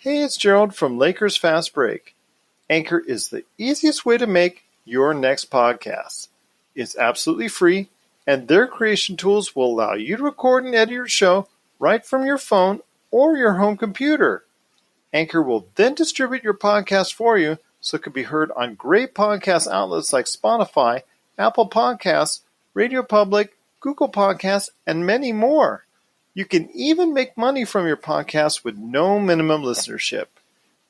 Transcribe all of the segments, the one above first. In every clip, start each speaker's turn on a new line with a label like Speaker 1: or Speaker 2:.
Speaker 1: Hey, it's Gerald from Lakers Fast Break. Anchor is the easiest way to make your next podcast. It's absolutely free, and their creation tools will allow you to record and edit your show right from your phone or your home computer. Anchor will then distribute your podcast for you so it can be heard on great podcast outlets like Spotify, Apple Podcasts, Radio Public, Google Podcasts, and many more. You can even make money from your podcast with no minimum listenership.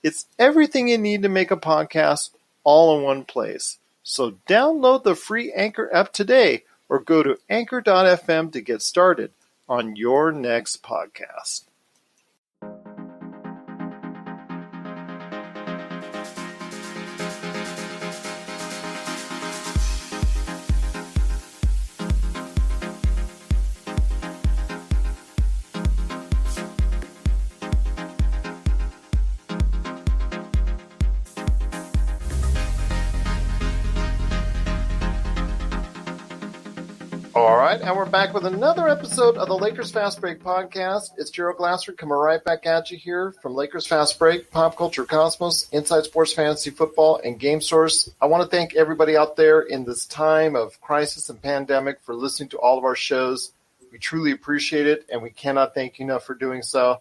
Speaker 1: It's everything you need to make a podcast all in one place. So download the free Anchor app today or go to anchor.fm to get started on your next podcast. All right, and we're back with another episode of the Lakers Fast Break podcast. It's Gerald Glassford coming right back at you here from Lakers Fast Break, Pop Culture Cosmos, Inside Sports Fantasy Football, and Game Source. I want to thank everybody out there in this time of crisis and pandemic for listening to all of our shows. We truly appreciate it, and we cannot thank you enough for doing so.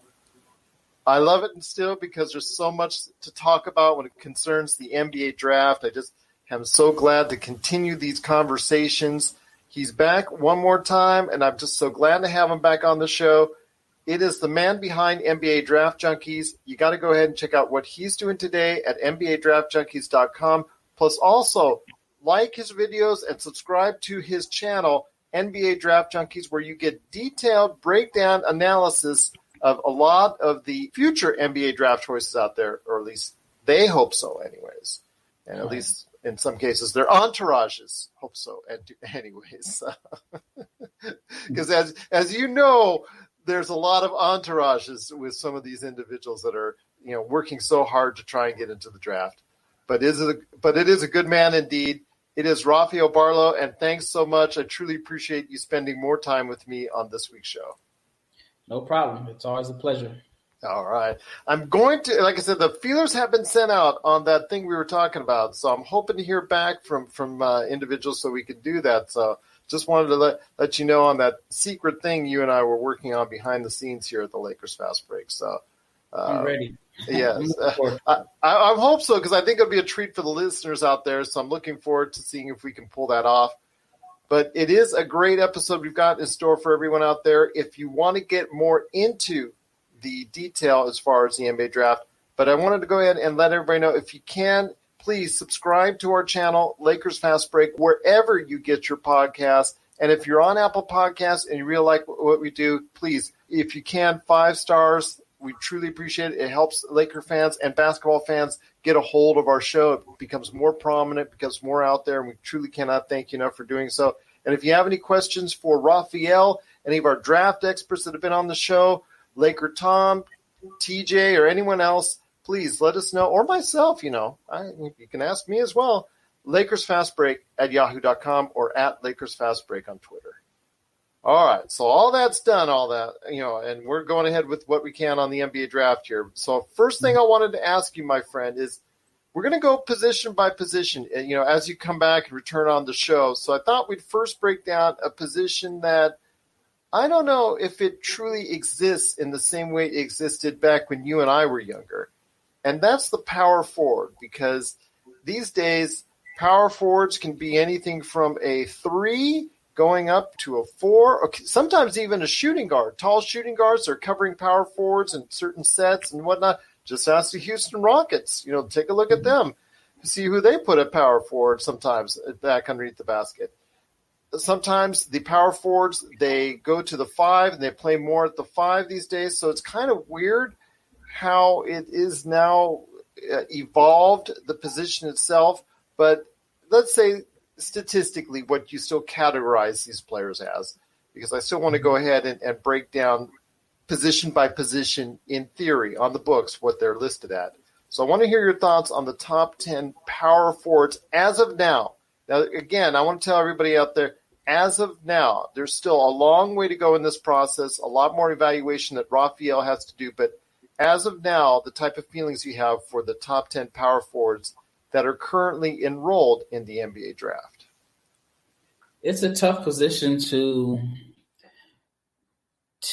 Speaker 1: I love it still because there's so much to talk about when it concerns the NBA draft. I just am so glad to continue these conversations. He's back one more time, and I'm just so glad to have him back on the show. It is the man behind NBA Draft Junkies. You got to go ahead and check out what he's doing today at NBADraftJunkies.com. Plus, also like his videos and subscribe to his channel, NBA Draft Junkies, where you get detailed breakdown analysis of a lot of the future NBA draft choices out there, or at least they hope so, anyways. And at least in some cases, their entourages hope so. Anyways, because as you know, there's a lot of entourages with some of these individuals that are working so hard to try and get into the draft. But it is a good man indeed. It is Rafael Barlowe, and thanks so much. I truly appreciate you spending more time with me on this week's show.
Speaker 2: No problem. It's always a pleasure.
Speaker 1: All right. I'm going to, like I said, the feelers have been sent out on that thing we were talking about. So I'm hoping to hear back from individuals so we can do that. So just wanted to let you know on that secret thing you and I were working on behind the scenes here at the Lakers Fast Break. So
Speaker 2: I'm ready.
Speaker 1: Yes. I hope so, because I think it'll be a treat for the listeners out there. So I'm looking forward to seeing if we can pull that off. But it is a great episode we've got in store for everyone out there. If you want to get more into the detail as far as the NBA draft, but I wanted to go ahead and let everybody know, if you can, please subscribe to our channel, Lakers Fast Break, wherever you get your podcasts. And if you're on Apple Podcasts and you really like what we do, please, if you can, 5 stars. We truly appreciate it. It helps Laker fans and basketball fans get a hold of our show. It becomes more prominent, becomes more out there, and we truly cannot thank you enough for doing so. And if you have any questions for Rafael, any of our draft experts that have been on the show, Laker Tom, TJ, or anyone else, please let us know, or myself, you can ask me as well. LakersFastBreak@yahoo.com or at LakersFastBreak on Twitter. All right, so all that's done, and we're going ahead with what we can on the NBA draft here. So first thing I wanted to ask you, my friend, is we're going to go position by position, as you come back and return on the show. So I thought we'd first break down a position that I don't know if it truly exists in the same way it existed back when you and I were younger. And that's the power forward, because these days power forwards can be anything from a 3 going up to a 4, or sometimes even a shooting guard. Tall shooting guards are covering power forwards in certain sets and whatnot. Just ask the Houston Rockets, take a look at them, see who they put at power forward sometimes back underneath the basket. Sometimes the power forwards, they go to the 5 and they play more at the 5 these days. So it's kind of weird how it is now evolved, the position itself. But let's say statistically what you still categorize these players as, because I still want to go ahead and break down position by position in theory on the books what they're listed at. So I want to hear your thoughts on the top 10 power forwards as of now. Now, again, I want to tell everybody out there, as of now, there's still a long way to go in this process, a lot more evaluation that Rafael has to do. But as of now, the type of feelings you have for the top 10 power forwards that are currently enrolled in the NBA draft?
Speaker 2: It's a tough position to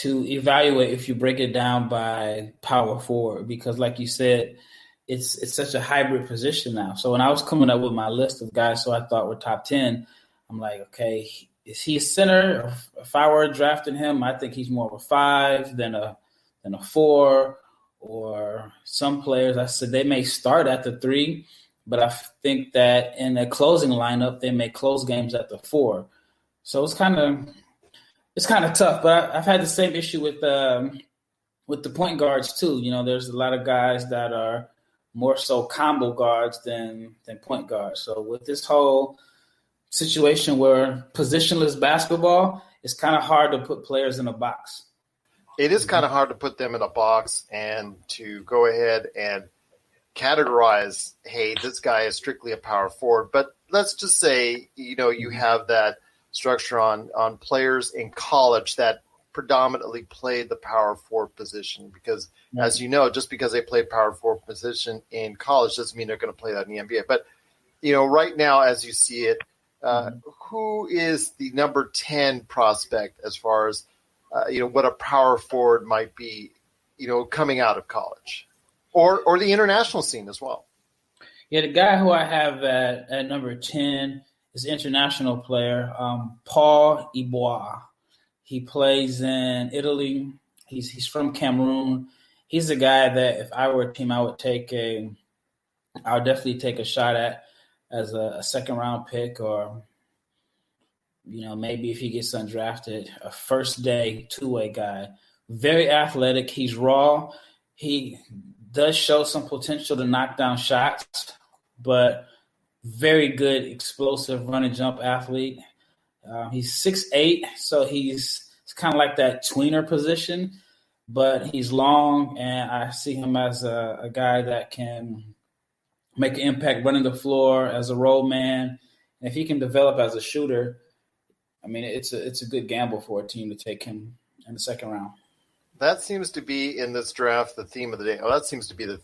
Speaker 2: evaluate if you break it down by power forward, because like you said, it's such a hybrid position now. So when I was coming up with my list of guys who I thought were top 10, I'm like, okay, is he a center? If I were drafting him, I think he's more of a 5 than a 4. Or some players, I said they may start at the 3, but I think that in a closing lineup, they may close games at the 4. So it's kind of tough. But I've had the same issue with the point guards too. You know, there's a lot of guys that are more so combo guards than point guards. So with this whole situation where positionless basketball, it's kind of hard to put players in a box.
Speaker 1: It is kind of hard to put them in a box and to go ahead and categorize, hey, this guy is strictly a power forward. But let's just say, you know, you have that structure on players in college that predominantly played the power forward position, because as you know, just because they played power forward position in college doesn't mean they're going to play that in the NBA. But, you know, right now, as you see it, who is the number 10 prospect as far as, you know, what a power forward might be, you know, coming out of college or the international scene as well?
Speaker 2: Yeah, the guy who I have at number 10 is an international player, Paul Iboa. He plays in Italy. He's from Cameroon. He's a guy that if I were a team, I would definitely take a shot at as a second round pick, or, you know, maybe if he gets undrafted, a first day two-way guy. Very athletic. He's raw. He does show some potential to knock down shots, but very good, explosive run and jump athlete. He's 6'8", so it's kind of like that tweener position, but he's long, and I see him as a guy that can make an impact running the floor as a role man. And if he can develop as a shooter, I mean, it's a good gamble for a team to take him in the second round.
Speaker 1: That seems to be in this draft the theme of the day. Well, that seems to be the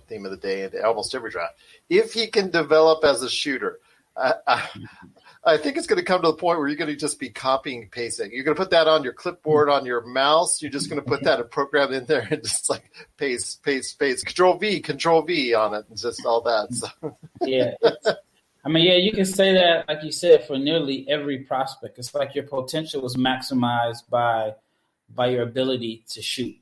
Speaker 1: theme of the day in almost every draft. If he can develop as a shooter, I think it's going to come to the point where you're going to just be copying and pasting. You're going to put that on your clipboard on your mouse. You're just going to put that a program in there and just like paste, Control V on it, and just all that. So.
Speaker 2: Yeah. You can say that, like you said, for nearly every prospect. It's like your potential is maximized by your ability to shoot.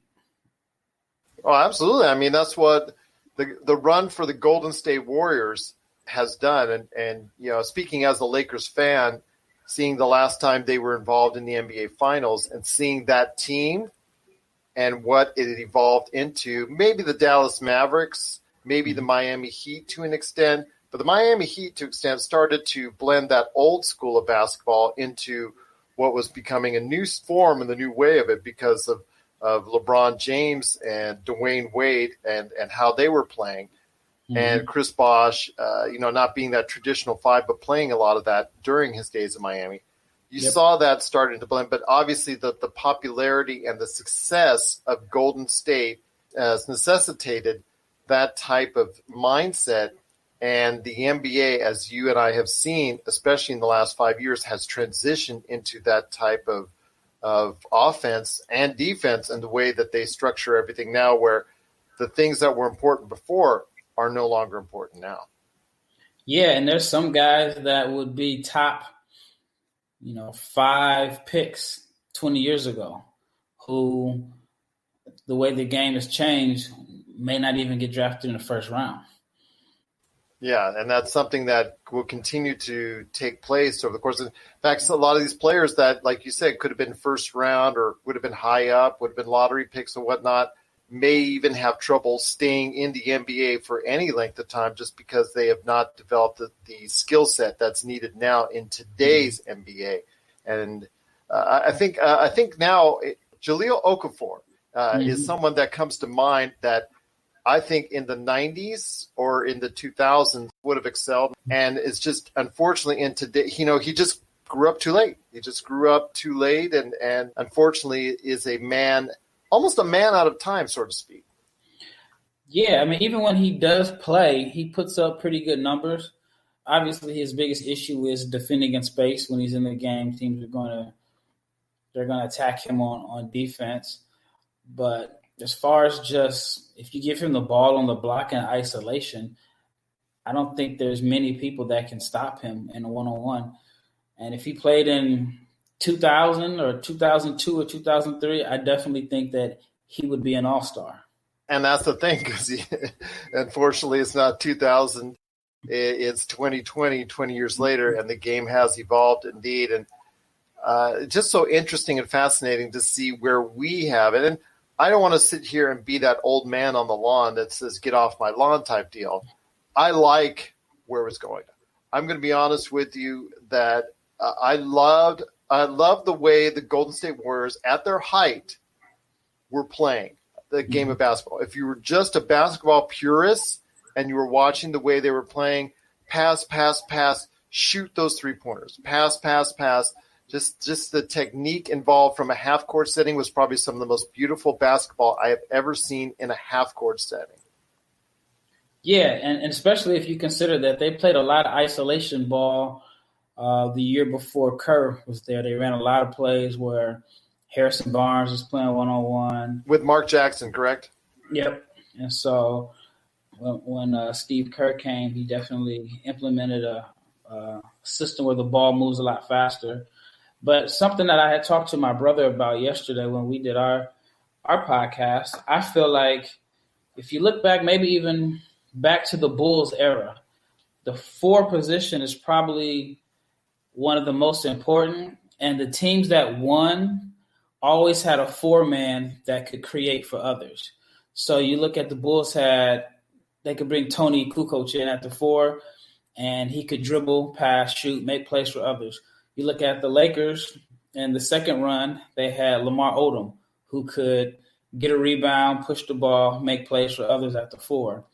Speaker 1: Oh, absolutely. I mean, that's what the run for the Golden State Warriors has done. And you know, speaking as a Lakers fan, seeing the last time they were involved in the NBA Finals and seeing that team and what it evolved into, maybe the Dallas Mavericks, maybe the Miami Heat to an extent, but the Miami Heat to an extent started to blend that old school of basketball into what was becoming a new form and the new way of it because of LeBron James and Dwayne Wade and how they were playing. And Chris Bosh, not being that traditional 5, but playing a lot of that during his days in Miami. You saw that starting to blend, but obviously the popularity and the success of Golden State has necessitated that type of mindset. And the NBA, as you and I have seen, especially in the last 5 years, has transitioned into that type of offense and defense and the way that they structure everything now, where the things that were important before are no longer important now. Yeah,
Speaker 2: and there's some guys that would be top, 5 picks 20 years ago who, the way the game has changed, may not even get drafted in the first round.
Speaker 1: Yeah, and that's something that will continue to take place over the course of – in fact, a lot of these players that, like you said, could have been first round or would have been high up, would have been lottery picks and whatnot, may even have trouble staying in the NBA for any length of time just because they have not developed the skill set that's needed now in today's NBA. And I think now Jahlil Okafor is someone that comes to mind that I think in the 90s or in the 2000s would have excelled, and it's just unfortunately in today, he just grew up too late. He just grew up too late and unfortunately is almost a man out of time, so to speak.
Speaker 2: Yeah, I mean, even when he does play, he puts up pretty good numbers. Obviously, his biggest issue is defending in space. When he's in the game, teams are they're gonna attack him on defense. But as far as just if you give him the ball on the block in isolation, I don't think there's many people that can stop him in a one-on-one. And if he played in 2000 or 2002 or 2003, I definitely think that he would be an all-star.
Speaker 1: And that's the thing, because unfortunately it's not 2000. It's 2020, 20 years later, and the game has evolved indeed. And just so interesting and fascinating to see where we have it. And I don't want to sit here and be that old man on the lawn that says, get off my lawn type deal. I like where it's going. I'm going to be honest with you that I loved the way the Golden State Warriors at their height were playing the game of basketball. If you were just a basketball purist and you were watching the way they were playing, pass, shoot those three-pointers, pass. Just the technique involved from a half-court setting was probably some of the most beautiful basketball I have ever seen in a half-court setting.
Speaker 2: Yeah, and especially if you consider that they played a lot of isolation ball the year before Kerr was there. They ran a lot of plays where Harrison Barnes was playing one-on-one.
Speaker 1: With Mark Jackson, correct?
Speaker 2: Yep. And so when Steve Kerr came, he definitely implemented a system where the ball moves a lot faster. But something that I had talked to my brother about yesterday when we did our podcast, I feel like if you look back, maybe even back to the Bulls era, the 4 position is probably one of the most important. And the teams that won always had a 4-man that could create for others. So you look at the Bulls they could bring Tony Kukoc in at the 4, and he could dribble, pass, shoot, make plays for others. You look at the Lakers in the second run, they had Lamar Odom, who could get a rebound, push the ball, make plays for others at the 4.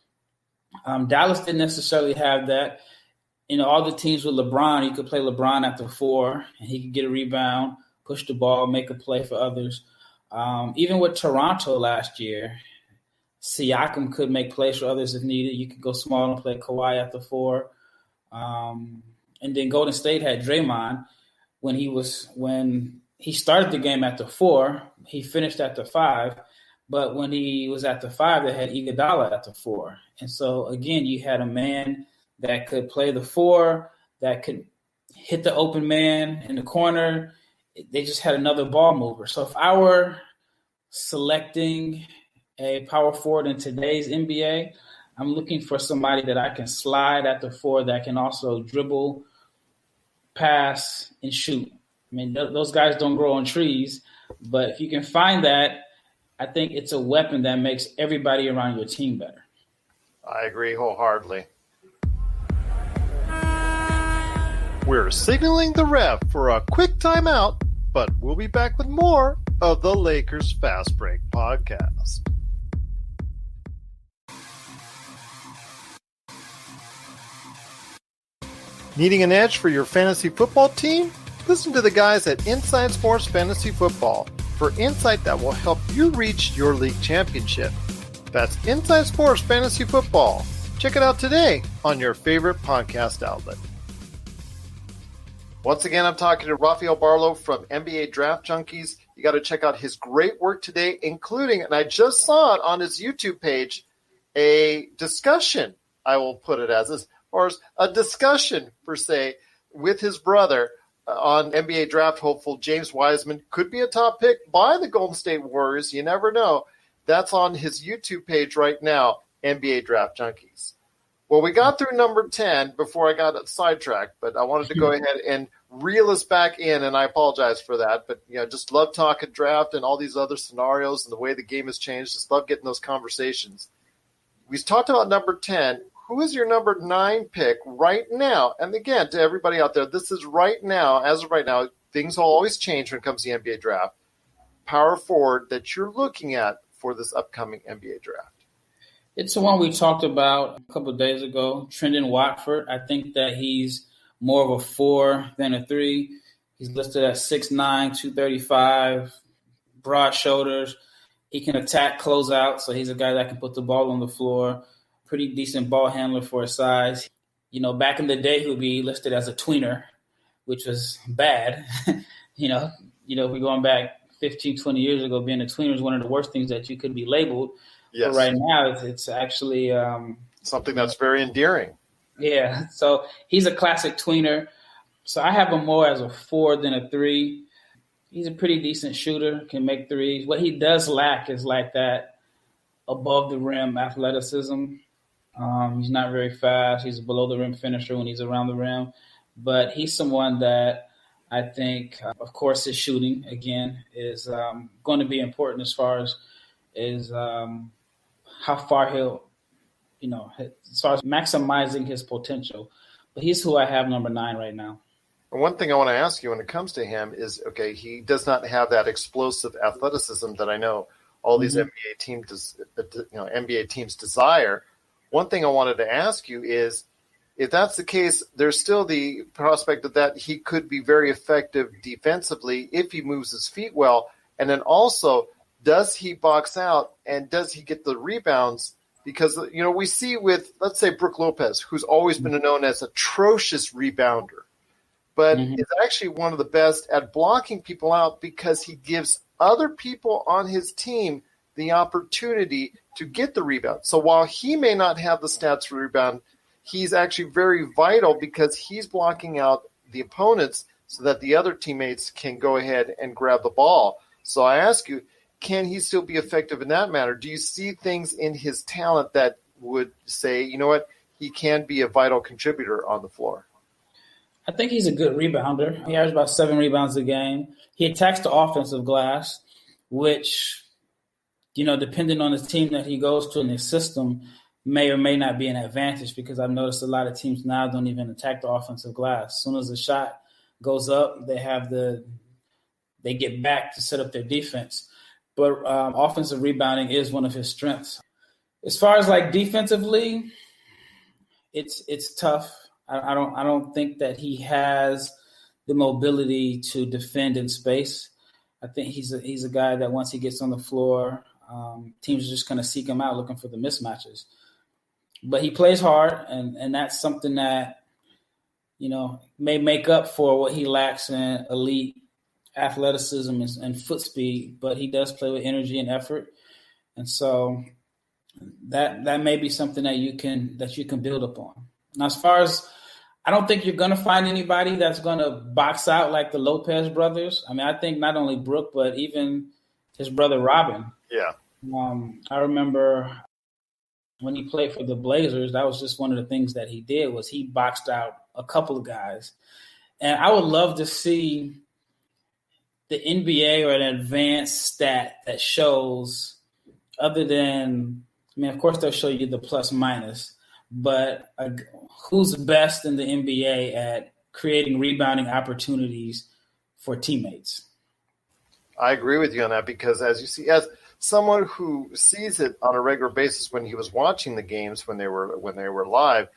Speaker 2: Dallas didn't necessarily have that. All the teams with LeBron, you could play LeBron at the 4, and he could get a rebound, push the ball, make a play for others. Even with Toronto last year, Siakam could make plays for others if needed. You could go small and play Kawhi at the 4. And then Golden State had Draymond when he started the game at the 4, he finished at the 5. But when he was at the 5, they had Iguodala at the 4. And so, again, you had a man that could play the 4, that could hit the open man in the corner. They just had another ball mover. So if I were selecting a power forward in today's NBA, I'm looking for somebody that I can slide at the 4 that can also dribble, pass, and shoot. I mean, those guys don't grow on trees, but if you can find that, I think it's a weapon that makes everybody around your team better.
Speaker 1: I agree wholeheartedly. We're signaling the ref for a quick timeout, but we'll be back with more of the Lakers Fast Break podcast. Needing an edge for your fantasy football team? Listen to the guys at Inside Sports Fantasy Football for insight that will help you reach your league championship. That's Inside Sports Fantasy Football. Check it out today on your favorite podcast outlet. Once again, I'm talking to Rafael Barlowe from NBA Draft Junkies. You got to check out his great work today, including, and I just saw it on his YouTube page, a discussion, I will put it as this, or a discussion, per se, with his brother on NBA draft hopeful James Wiseman. Could be a top pick by the Golden State Warriors. You never know. That's on his YouTube page right now, NBA Draft Junkies. Well, we got through number 10 before I got sidetracked, but I wanted to go ahead and reel us back in, and I apologize for that. But, just love talking draft and all these other scenarios and the way the game has changed. Just love getting those conversations. We talked about number 10. Who is your number 9 pick right now? And again, to everybody out there, this is right now. As of right now, things will always change when it comes to the NBA draft. Power forward that you're looking at for this upcoming NBA draft.
Speaker 2: It's the one we talked about a couple of days ago, Trendon Watford. I think that he's more of a 4 than a 3. He's listed at 6'9", 235, broad shoulders. He can attack, close out, so he's a guy that can put the ball on the floor. Pretty decent ball handler for his size. Back in the day, he would be listed as a tweener, which was bad. If we're going back 15, 20 years ago, being a tweener is one of the worst things that you could be labeled.
Speaker 1: Yes.
Speaker 2: But right now, it's actually
Speaker 1: something that's very endearing.
Speaker 2: Yeah, so he's a classic tweener. So I have him more as a 4 than a 3. He's a pretty decent shooter, can make threes. What he does lack is like that above the rim athleticism. He's not very fast. He's a below the rim finisher when he's around the rim. But he's someone that I think, of course, his shooting, again, is going to be important as far as how far he'll, as far as maximizing his potential. But he's who I have number 9 right now.
Speaker 1: One thing I want to ask you when it comes to him is, okay, he does not have that explosive athleticism that I know all these NBA teams desire. One thing I wanted to ask you is, if that's the case, there's still the prospect of that he could be very effective defensively if he moves his feet well. And then also, does he box out and does he get the rebounds? Because, we see with, let's say, Brook Lopez, who's always been known as atrocious rebounder, but is actually one of the best at blocking people out because he gives other people on his team the opportunity to get the rebound. So while he may not have the stats for rebound, he's actually very vital because he's blocking out the opponents so that the other teammates can go ahead and grab the ball. So I ask you, can he still be effective in that manner? Do you see things in his talent that would say, you know what, he can be a vital contributor on the floor?
Speaker 2: I think he's a good rebounder. He averages about 7 rebounds a game. He attacks the offensive glass, which, depending on the team that he goes to in the system, may or may not be an advantage because I've noticed a lot of teams now don't even attack the offensive glass. As soon as the shot goes up, they get back to set up their defense. But offensive rebounding is one of his strengths. As far as like defensively, it's tough. I don't think that he has the mobility to defend in space. I think he's a guy that once he gets on the floor, teams are just going to seek him out looking for the mismatches. But he plays hard, and that's something that, may make up for what he lacks in elite athleticism and foot speed. But he does play with energy and effort. And so that may be something that you can build upon. Now, as far as I don't think you're going to find anybody that's going to box out like the Lopez brothers. I mean, I think not only Brook, but even his brother Robin.
Speaker 1: Yeah.
Speaker 2: I remember when he played for the Blazers, that was just one of the things that he did was he boxed out a couple of guys. And I would love to see the NBA or an advanced stat that shows other than, of course they'll show you the plus minus, but who's best in the NBA at creating rebounding opportunities for teammates?
Speaker 1: I agree with you on that because as you see, as someone who sees it on a regular basis when he was watching the games when they were live,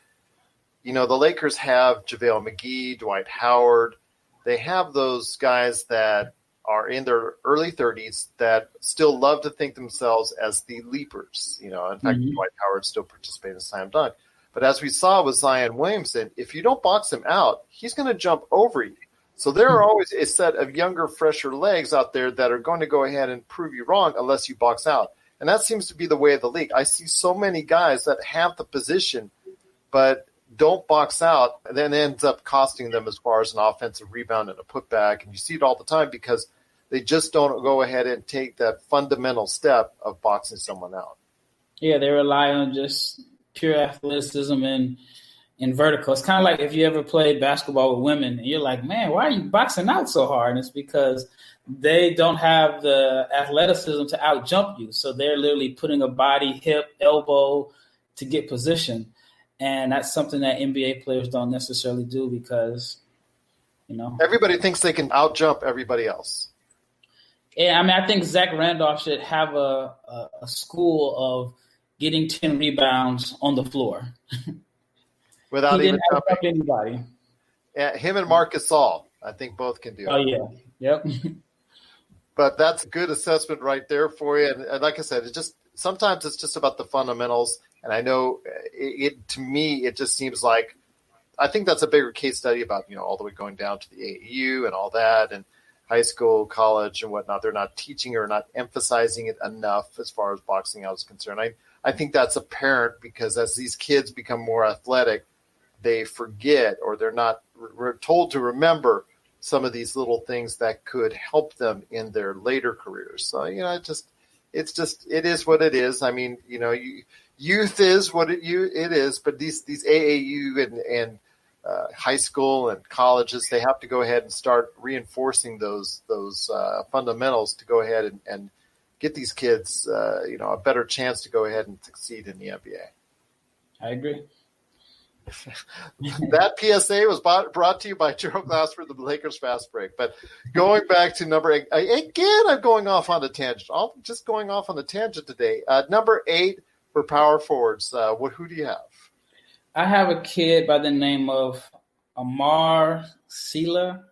Speaker 1: the Lakers have JaVale McGee, Dwight Howard. They have those guys that are in their early 30s that still love to think themselves as the leapers. In fact, Dwight Howard still participates in slam dunk. But as we saw with Zion Williamson, if you don't box him out, he's going to jump over you. So there are always a set of younger, fresher legs out there that are going to go ahead and prove you wrong unless you box out. And that seems to be the way of the league. I see so many guys that have the position but don't box out, and then ends up costing them as far as an offensive rebound and a putback. And you see it all the time because they just don't go ahead and take that fundamental step of boxing someone out.
Speaker 2: Yeah, they rely on just pure athleticism and vertical. It's kind of like if you ever played basketball with women and you're like, man, why are you boxing out so hard? And it's because they don't have the athleticism to out jump you. So they're literally putting a body, hip, elbow to get position. And that's something that NBA players don't necessarily do because,
Speaker 1: everybody thinks they can out jump everybody else.
Speaker 2: Yeah, I think Zach Randolph should have a school of getting 10 rebounds on the floor.
Speaker 1: Without
Speaker 2: he
Speaker 1: even
Speaker 2: didn't jumping anybody.
Speaker 1: Yeah, him and Marcus Gasol, I think both can do it.
Speaker 2: Oh, yeah. Yep.
Speaker 1: But that's a good assessment right there for you. And like I said, sometimes it's just about the fundamentals. And I know to me, it just seems like, I think that's a bigger case study about, all the way going down to the AAU and all that, and high school, college, and whatnot. They're not teaching or not emphasizing it enough as far as boxing out is concerned. I think that's apparent because as these kids become more athletic, they forget, or they're not told to remember some of these little things that could help them in their later careers. So, it is what it is. I mean, youth is what it is, but these AAU and high school and colleges, they have to go ahead and start reinforcing those fundamentals to go ahead and get these kids, a better chance to go ahead and succeed in the NBA.
Speaker 2: I agree.
Speaker 1: That PSA was brought to you by Gerald Glassford, the Lakers Fast Break. But going back to number 8, again, I'm going off on a tangent. I'm just going off on the tangent today. Number 8 for power forwards. Who do you have?
Speaker 2: I have a kid by the name of Amar Sila.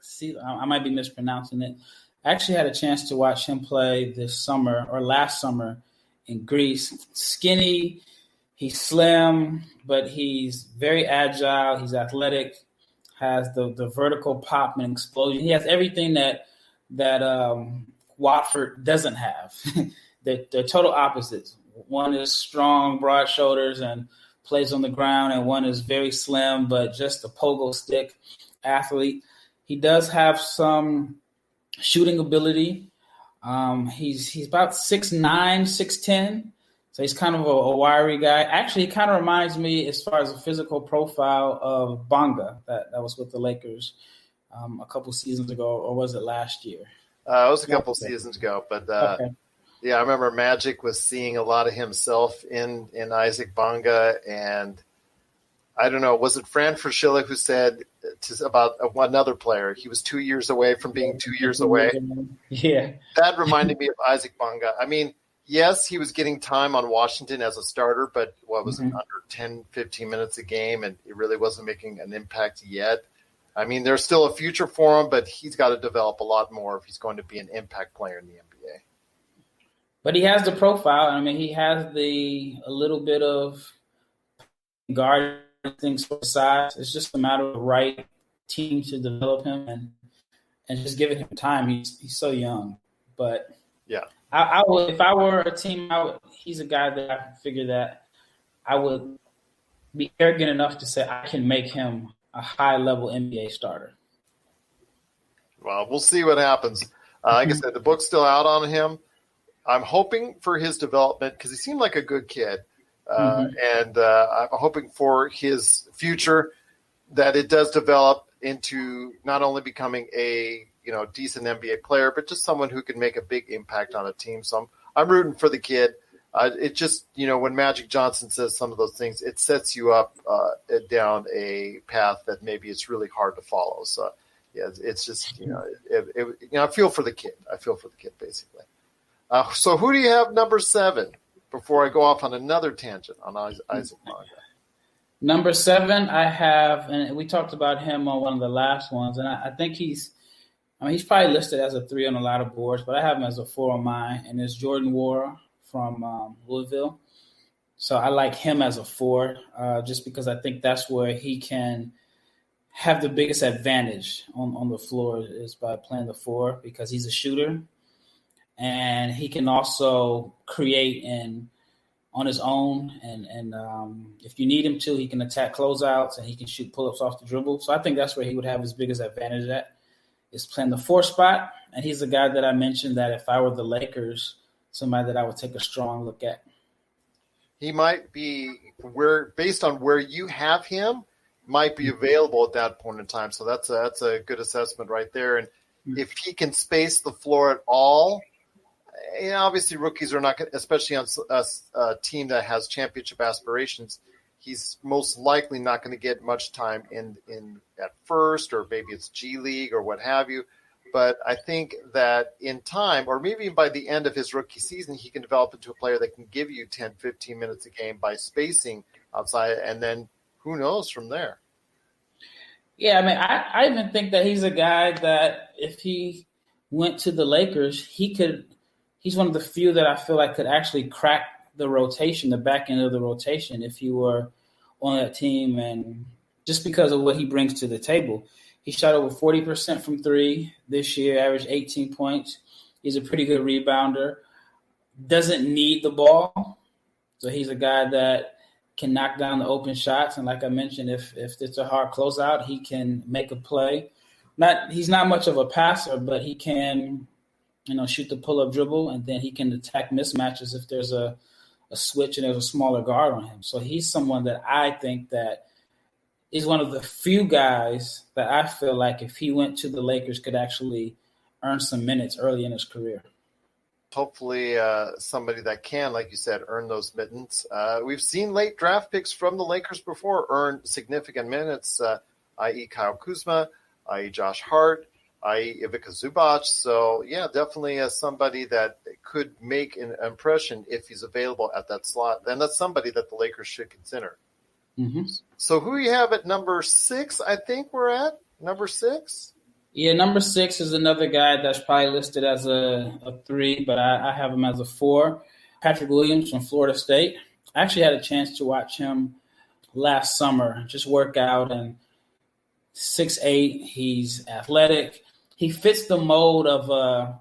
Speaker 2: I might be mispronouncing it. I actually had a chance to watch him play this summer or last summer in Greece. Skinny, he's slim, but he's very agile. He's athletic, has the vertical pop and explosion. He has everything that Watford doesn't have. They're total opposites. One is strong, broad shoulders, and plays on the ground, and one is very slim, but just a pogo stick athlete. He does have some shooting ability. He's about 6'9", 6'10", so he's kind of a wiry guy. Actually, he kind of reminds me, as far as a physical profile, of Bonga that was with the Lakers a couple seasons ago, or was it last year?
Speaker 1: It was a couple seasons ago, but okay. Yeah, I remember Magic was seeing a lot of himself in Isaac Bonga, and I don't know, was it Fran Fraschilla who said about another player, he was 2 years away from being 2 years away?
Speaker 2: Yeah.
Speaker 1: That reminded me of Isaac Bonga. I mean, yes, he was getting time on Washington as a starter, but what was it, under 10, 15 minutes a game, and he really wasn't making an impact yet. I mean, there's still a future for him, but he's got to develop a lot more if he's going to be an impact player in the NBA.
Speaker 2: But he has the profile. I mean, he has a little bit of guard things for size. It's just a matter of the right team to develop him and just giving him time. He's so young. But
Speaker 1: yeah,
Speaker 2: I would, if I were a team, he's a guy that I figure that I would be arrogant enough to say I can make him a high-level NBA starter.
Speaker 1: Well, we'll see what happens. Like I said, the book's still out on him. I'm hoping for his development because he seemed like a good kid. And I'm hoping for his future that it does develop into not only becoming a decent NBA player, but just someone who can make a big impact on a team. So I'm rooting for the kid. It just, when Magic Johnson says some of those things, it sets you up down a path that maybe it's really hard to follow. So, yeah, it's just, I feel for the kid. I feel for the kid, basically. So who do you have number 7 before I go off on another tangent on Isaac Bonga?
Speaker 2: Number 7, I have, and we talked about him on one of the last ones, and I think he's probably listed as a 3 on a lot of boards, but I have him as a 4 on mine, and it's Jordan Nwora from Louisville. So I like him as a 4 just because I think that's where he can have the biggest advantage on the floor is by playing the 4 because he's a shooter. And he can also create on his own. And if you need him to, he can attack closeouts and he can shoot pull-ups off the dribble. So I think that's where he would have his biggest advantage at, is playing the 4 spot. And he's a guy that I mentioned that if I were the Lakers, somebody that I would take a strong look at.
Speaker 1: He might be, based on where you have him, might be available at that point in time. So that's a good assessment right there. And if he can space the floor at all, obviously rookies are not going to, especially on a team that has championship aspirations, he's most likely not going to get much time in at first, or maybe it's G League or what have you. But I think that in time, or maybe even by the end of his rookie season, he can develop into a player that can give you 10, 15 minutes a game by spacing outside, and then who knows from there.
Speaker 2: Yeah, I mean, I even think that he's a guy that if he went to the Lakers, he's one of the few that I feel like could actually crack the rotation, the back end of the rotation, if he were on that team, and just because of what he brings to the table. He shot over 40% from three this year, averaged 18 points. He's a pretty good rebounder. Doesn't need the ball. So he's a guy that can knock down the open shots. And like I mentioned, if it's a hard closeout, he can make a play. He's not much of a passer, but he can, shoot the pull-up dribble, and then he can attack mismatches if there's a switch and there's a smaller guard on him. So he's someone that I think that is one of the few guys that I feel like if he went to the Lakers could actually earn some minutes early in his career.
Speaker 1: Hopefully somebody that can, like you said, earn those minutes. We've seen late draft picks from the Lakers before earn significant minutes, i.e. Kyle Kuzma, i.e. Josh Hart, i.e. Ivica Zubac. So, yeah, definitely somebody that could make an impression if he's available at that slot. And that's somebody that the Lakers should consider. Mm-hmm. So who you have at number 6, I think we're at? Number 6?
Speaker 2: Yeah, number 6 is another guy that's probably listed as a 3, but I have him as a 4. Patrick Williams from Florida State. I actually had a chance to watch him last summer, just work out, and 6'8", he's athletic. He fits the mold of a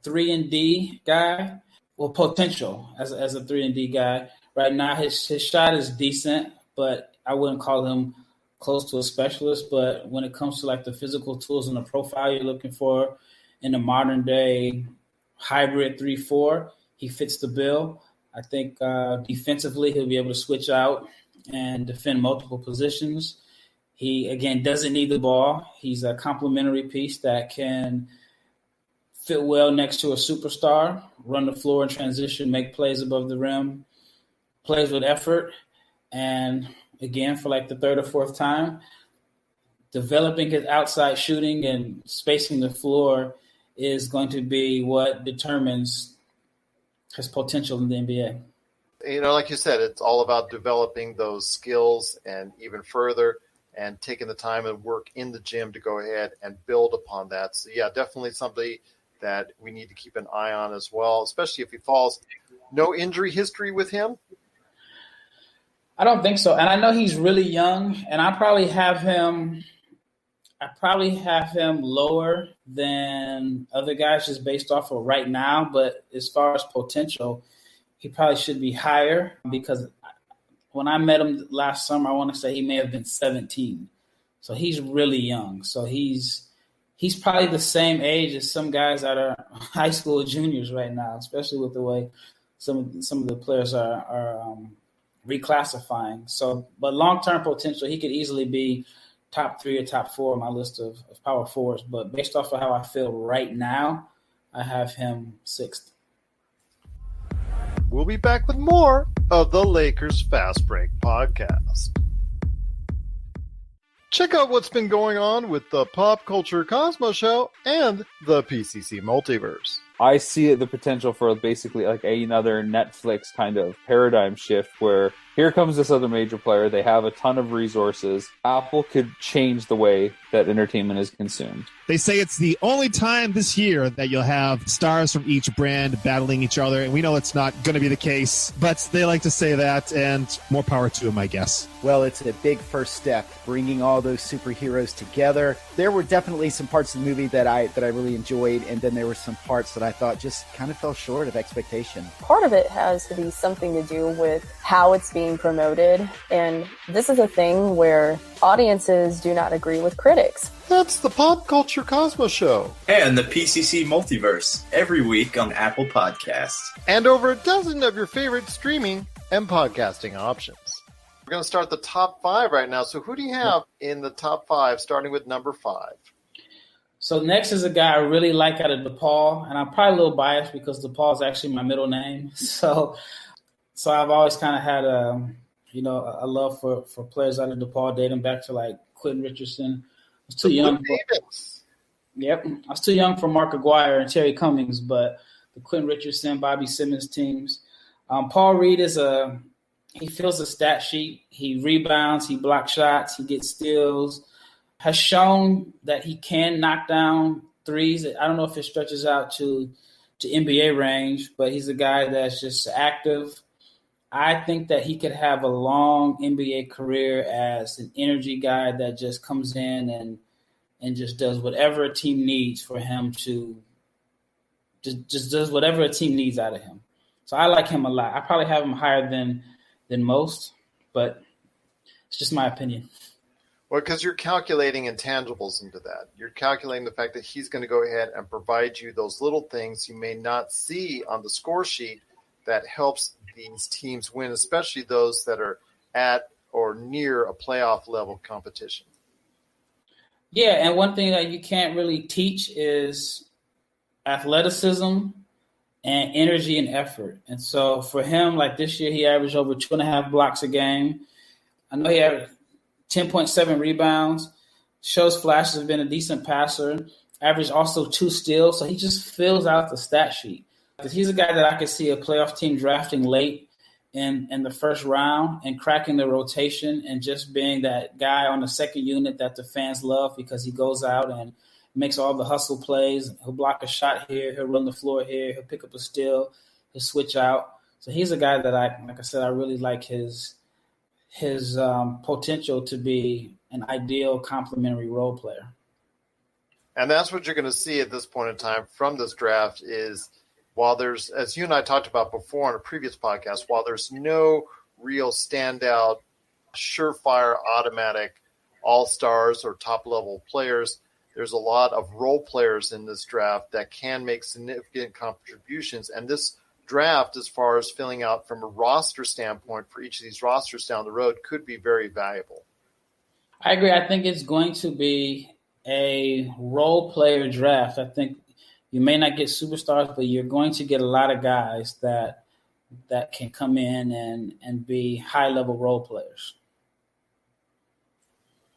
Speaker 2: 3-and-D guy, well, potential as a 3-and-D guy. Right now, his shot is decent, but I wouldn't call him close to a specialist. But when it comes to like the physical tools and the profile you're looking for in the modern day hybrid 3-4, he fits the bill. I think defensively he'll be able to switch out and defend multiple positions. He, again, doesn't need the ball. He's a complementary piece that can fit well next to a superstar, run the floor in transition, make plays above the rim, plays with effort. And again, for like the third or fourth time, developing his outside shooting and spacing the floor is going to be what determines his potential in the NBA.
Speaker 1: Like you said, it's all about developing those skills and even further and taking the time and work in the gym to go ahead and build upon that. So, yeah, definitely somebody that we need to keep an eye on as well, especially if he falls. No injury history with him?
Speaker 2: I don't think so. And I know he's really young, and I probably have him lower than other guys just based off of right now. But as far as potential, he probably should be higher, because when I met him last summer, I want to say he may have been 17. So he's really young. So he's probably the same age as some guys that are high school juniors right now, especially with the way some of the players are reclassifying. So, but long-term potential, he could easily be top 3 or top 4 on my list of power forwards. But based off of how I feel right now, I have him 6th.
Speaker 1: We'll be back with more of the Lakers Fast Break podcast. Check out what's been going on with the Pop Culture Cosmos Show and the PCC Multiverse.
Speaker 3: I see the potential for basically like another Netflix kind of paradigm shift where here comes this other major player. They have a ton of resources. Apple could change the way that entertainment is consumed.
Speaker 4: They say it's the only time this year that you'll have stars from each brand battling each other, and we know it's not going to be the case, but they like to say that, and more power to them, I guess.
Speaker 5: Well, it's a big first step, bringing all those superheroes together. There were definitely some parts of the movie that I really enjoyed, and then there were some parts that I thought just kind of fell short of expectation.
Speaker 6: Part of it has to be something to do with how it's being promoted, and this is a thing where audiences do not agree with critics.
Speaker 1: That's the Pop Culture Cosmos Show.
Speaker 7: And the PCC Multiverse, every week on Apple Podcasts.
Speaker 1: And over a dozen of your favorite streaming and podcasting options. We're going to start the top 5 right now. So who do you have in the top 5, starting with number 5?
Speaker 2: So next is a guy I really like out of DePaul, and I'm probably a little biased because DePaul is actually my middle name. So I've always kind of had a love for players out of DePaul, dating back to like Quentin Richardson. I was too young. I was too young for Mark Aguirre and Terry Cummings, but the Quentin Richardson, Bobby Simmons teams. Paul Reed he fills the stat sheet. He rebounds, he blocks shots, he gets steals. Has shown that he can knock down threes. I don't know if it stretches out to NBA range, but he's a guy that's just active. I think that he could have a long NBA career as an energy guy that just comes in and just does whatever a team needs for him to just does whatever a team needs out of him. So I like him a lot. I probably have him higher than most, but it's just my opinion.
Speaker 1: Well, because you're calculating intangibles into that. You're calculating the fact that he's going to go ahead and provide you those little things you may not see on the score sheet that helps these teams win, especially those that are at or near a playoff level competition.
Speaker 2: Yeah, and one thing that you can't really teach is athleticism and energy and effort. And so for him, like this year, he averaged over 2.5 blocks a game. I know he had 10.7 rebounds, shows flashes of being a decent passer, averaged also 2 steals. So he just fills out the stat sheet. Because he's a guy that I could see a playoff team drafting late in the first round and cracking the rotation and just being that guy on the second unit that the fans love because he goes out and makes all the hustle plays. He'll block a shot here. He'll run the floor here. He'll pick up a steal. He'll switch out. So he's a guy that I really like his potential to be an ideal complementary role player.
Speaker 1: And that's what you're going to see at this point in time from this draft is while there's, as you and I talked about before on a previous podcast, while there's no real standout, surefire, automatic all-stars or top-level players, there's a lot of role players in this draft that can make significant contributions. And this draft, as far as filling out from a roster standpoint for each of these rosters down the road, could be very valuable.
Speaker 2: I agree. I think it's going to be a role player draft. I think you may not get superstars, but you're going to get a lot of guys that can come in and be high-level role players.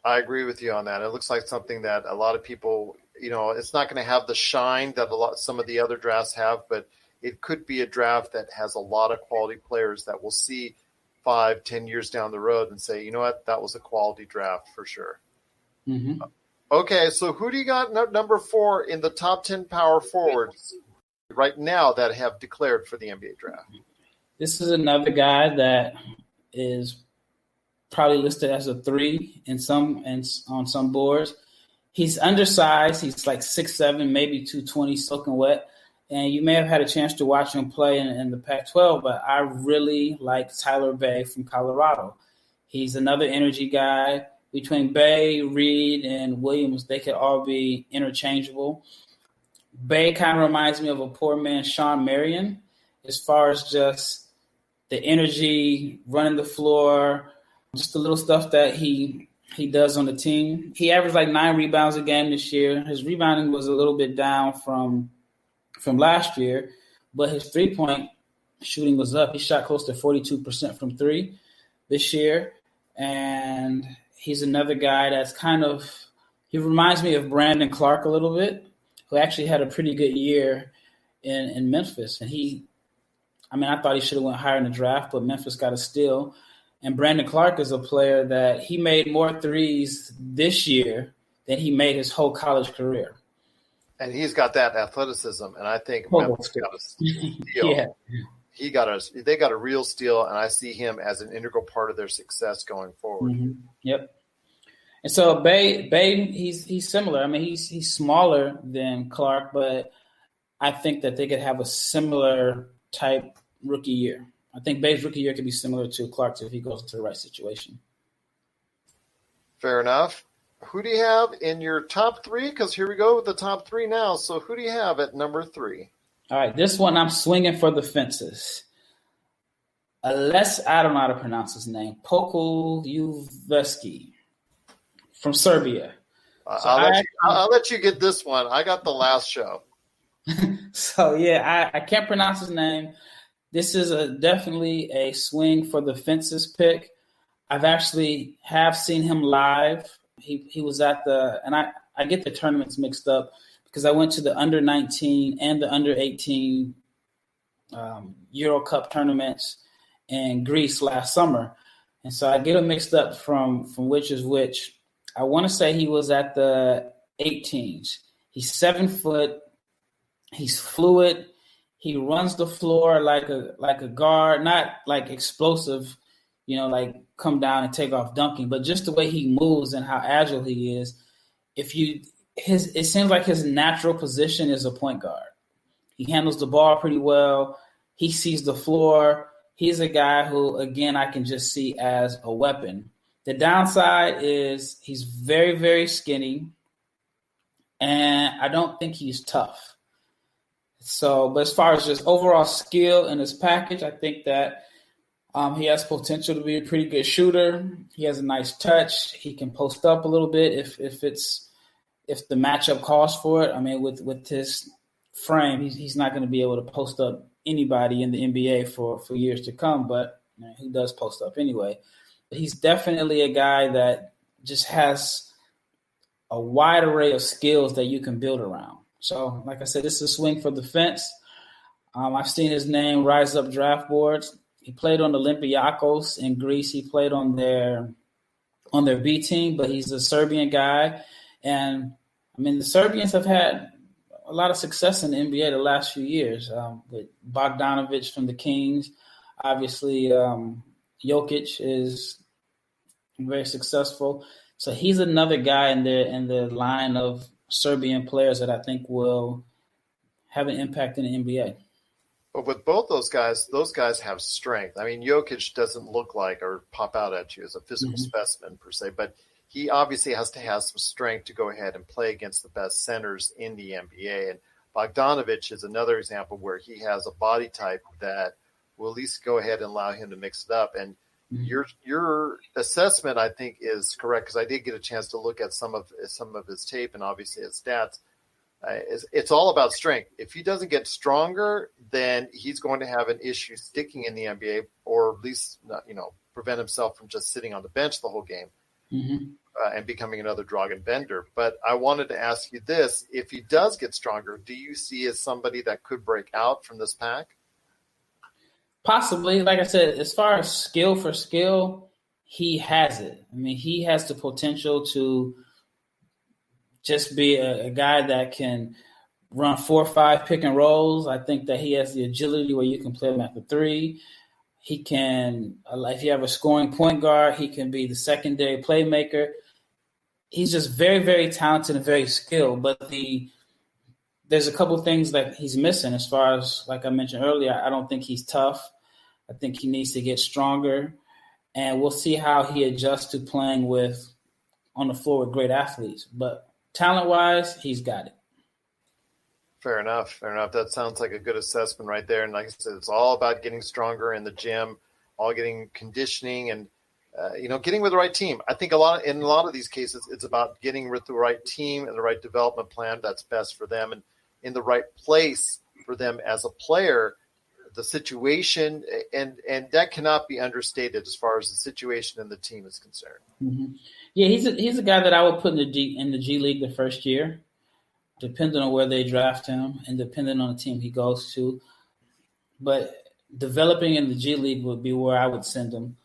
Speaker 1: I agree with you on that. It looks like something that a lot of people, it's not going to have the shine that some of the other drafts have, but it could be a draft that has a lot of quality players that we'll see 5-10 years down the road and say, you know what, that was a quality draft for sure.
Speaker 2: Mm-hmm.
Speaker 1: Okay, so who do you got number 4 in the top 10 power forwards right now that have declared for the NBA draft?
Speaker 2: This is another guy that is probably listed as a 3 on some boards. He's undersized. He's like 6'7", maybe 220, soaking wet. And you may have had a chance to watch him play in the Pac-12, but I really like Tyler Bay from Colorado. He's another energy guy. Between Bay, Reed, and Williams, they could all be interchangeable. Bay kind of reminds me of a poor man Sean Marion as far as just the energy, running the floor, just the little stuff that he does on the team. He averaged like 9 rebounds a game this year. His rebounding was a little bit down from last year, but his three-point shooting was up. He shot close to 42% from 3 this year, and he's another guy that's he reminds me of Brandon Clark a little bit, who actually had a pretty good year in Memphis. And I thought he should have went higher in the draft, but Memphis got a steal. And Brandon Clark is a player that he made more threes this year than he made his whole college career.
Speaker 1: And he's got that athleticism, and I think Memphis got a steal.
Speaker 2: Yeah.
Speaker 1: They got a real steal, and I see him as an integral part of their success going forward.
Speaker 2: Mm-hmm. Yep. And so Bay, he's similar. He's smaller than Clark, but I think that they could have a similar type rookie year. I think Bay's rookie year could be similar to Clark's if he goes into the right situation.
Speaker 1: Fair enough. Who do you have in your top 3? Because here we go with the top 3 now. So who do you have at number 3?
Speaker 2: All right, this one I'm swinging for the fences. I don't know how to pronounce his name. Pokuljuveski from Serbia.
Speaker 1: I'll let you get this one. I got the last show.
Speaker 2: So, yeah, I can't pronounce his name. This is definitely a swing for the fences pick. I've actually seen him live. He was at and I get the tournaments mixed up because I went to the under-19 and the under-18 Euro Cup tournaments in Greece last summer. And so I get them mixed up from which is which. I want to say he was at the 18s. He's 7 foot. He's fluid. He runs the floor like a guard, not like explosive, like come down and take off dunking, but just the way he moves and how agile he is. It seems like his natural position is a point guard. He handles the ball pretty well. He sees the floor. He's a guy who, again, I can just see as a weapon. The downside is he's very, very skinny, and I don't think he's tough. So, but as far as just overall skill in his package, I think that he has potential to be a pretty good shooter. He has a nice touch. He can post up a little bit if the matchup calls for it. I mean, with his frame, he's not going to be able to post up anybody in the NBA for years to come, but he does post up anyway. But he's definitely a guy that just has a wide array of skills that you can build around. So, like I said, this is a swing for the fence. I've seen his name rise up draft boards. He played on Olympiacos in Greece. He played on their B team, but he's a Serbian guy. And, I mean, the Serbians have had a lot of success in the NBA the last few years with Bogdanovic from the Kings. Obviously, Jokic is very successful. So he's another guy in the line of Serbian players that I think will have an impact in the NBA.
Speaker 1: But with both those guys have strength. I mean, Jokic doesn't look like or pop out at you as a physical specimen per se, but he obviously has to have some strength to go ahead and play against the best centers in the NBA. And Bogdanovic is another example where he has a body type that will at least go ahead and allow him to mix it up. And your assessment, I think, is correct, because I did get a chance to look at some of his tape and obviously his stats. It's all about strength. If he doesn't get stronger, then he's going to have an issue sticking in the NBA, or at least prevent himself from just sitting on the bench the whole game and becoming another Dragan Bender. But I wanted to ask you this: if he does get stronger, do you see as somebody that could break out from this pack?
Speaker 2: Possibly. Like I said, as far as skill for skill, he has it. I mean, he has the potential to just be a guy that can run 4 or 5 pick and rolls. I think that he has the agility where you can play him at the 3. He can, if you have a scoring point guard, he can be the secondary playmaker. He's just very, very talented and very skilled. But there's a couple things that he's missing as far as, like I mentioned earlier, I don't think he's tough. I think he needs to get stronger. And we'll see how he adjusts to playing on the floor with great athletes. But talent-wise, he's got it.
Speaker 1: Fair enough. That sounds like a good assessment right there. And like I said, it's all about getting stronger in the gym, all getting conditioning and, getting with the right team. I think in a lot of these cases, it's about getting with the right team and the right development plan that's best for them and in the right place for them as a player. The situation, and that cannot be understated as far as the situation and the team is concerned.
Speaker 2: Mm-hmm. Yeah, he's a guy that I would put in the G League the first year, depending on where they draft him and depending on the team he goes to. But developing in the G League would be where I would send him,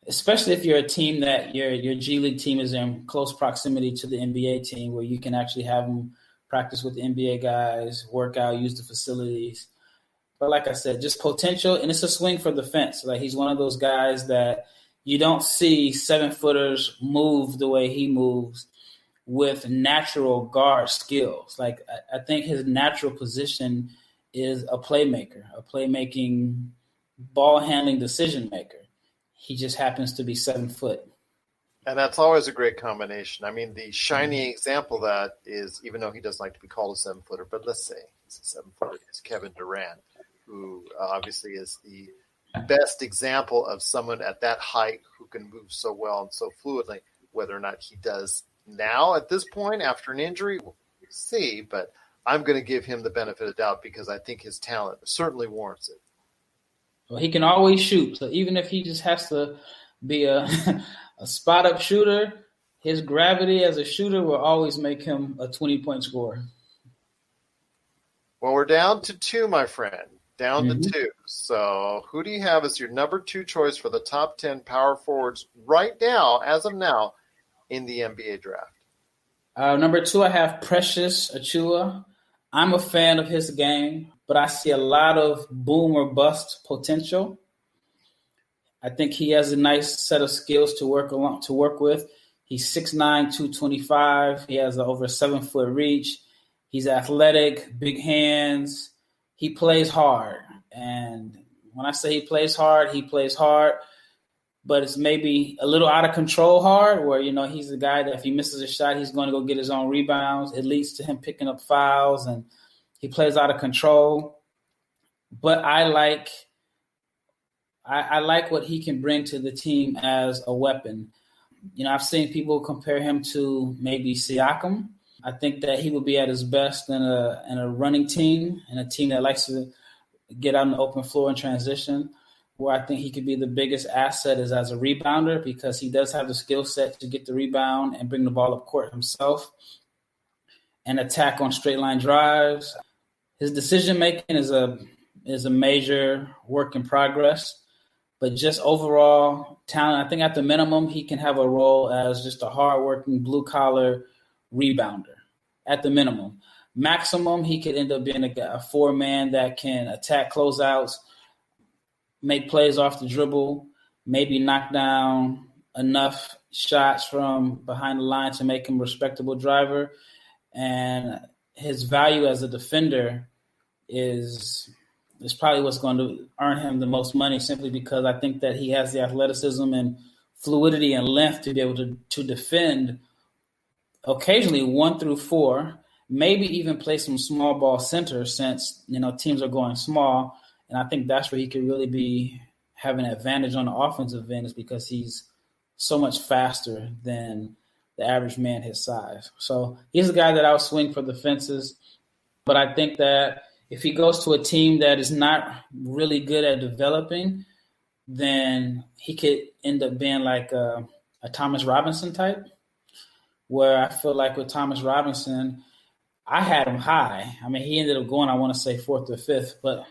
Speaker 2: especially if you're a team that your G League team is in close proximity to the NBA team, where you can actually have him practice with the NBA guys, work out, use the facilities. But like I said, just potential, and it's a swing for the fence. Like, he's one of those guys that you don't see 7-footers move the way he moves with natural guard skills. Like, I think his natural position is a playmaker, a playmaking, ball-handling decision maker. He just happens to be 7 foot.
Speaker 1: And that's always a great combination. I mean, the shining example of that is, even though he doesn't like to be called a 7-footer, but let's say he's a 7-footer, is Kevin Durant, who obviously is the best example of someone at that height who can move so well and so fluidly. Whether or not he does now at this point after an injury, we'll see. But I'm going to give him the benefit of the doubt because I think his talent certainly warrants it.
Speaker 2: Well, he can always shoot. So even if he just has to be a spot-up shooter, his gravity as a shooter will always make him a 20-point scorer.
Speaker 1: Well, we're down to 2, my friend. Down to 2. So who do you have as your number 2 choice for the top 10 power forwards right now, as of now, in the NBA draft?
Speaker 2: Number 2, I have Precious Achiuwa. I'm a fan of his game, but I see a lot of boom or bust potential. I think he has a nice set of skills to work with. He's 6'9", 225. He has over 7-foot reach. He's athletic, big hands. He plays hard. And when I say he plays hard, but it's maybe a little out of control hard where, he's the guy that if he misses a shot, he's going to go get his own rebounds. It leads to him picking up fouls, and he plays out of control. But I like what he can bring to the team as a weapon. I've seen people compare him to maybe Siakam. I think that he would be at his best in a running team, and a team that likes to get out on the open floor and transition. Where I think he could be the biggest asset is as a rebounder, because he does have the skill set to get the rebound and bring the ball up court himself and attack on straight line drives. His decision making is a major work in progress, but just overall talent, I think at the minimum he can have a role as just a hardworking blue collar rebounder at the minimum. Maximum, he could end up being a 4-man that can attack closeouts, make plays off the dribble, maybe knock down enough shots from behind the line to make him a respectable driver. And his value as a defender is probably what's going to earn him the most money, simply because I think that he has the athleticism and fluidity and length to be able to defend occasionally 1 through 4, maybe even play some small ball center since, teams are going small. And I think that's where he could really have an advantage on the offensive end, is because he's so much faster than the average man his size. So he's a guy that I would swing for the fences. But I think that if he goes to a team that is not really good at developing, then he could end up being like a Thomas Robinson type, where I feel like with Thomas Robinson, I had him high. I mean, he ended up going, I want to say 4th or 5th, but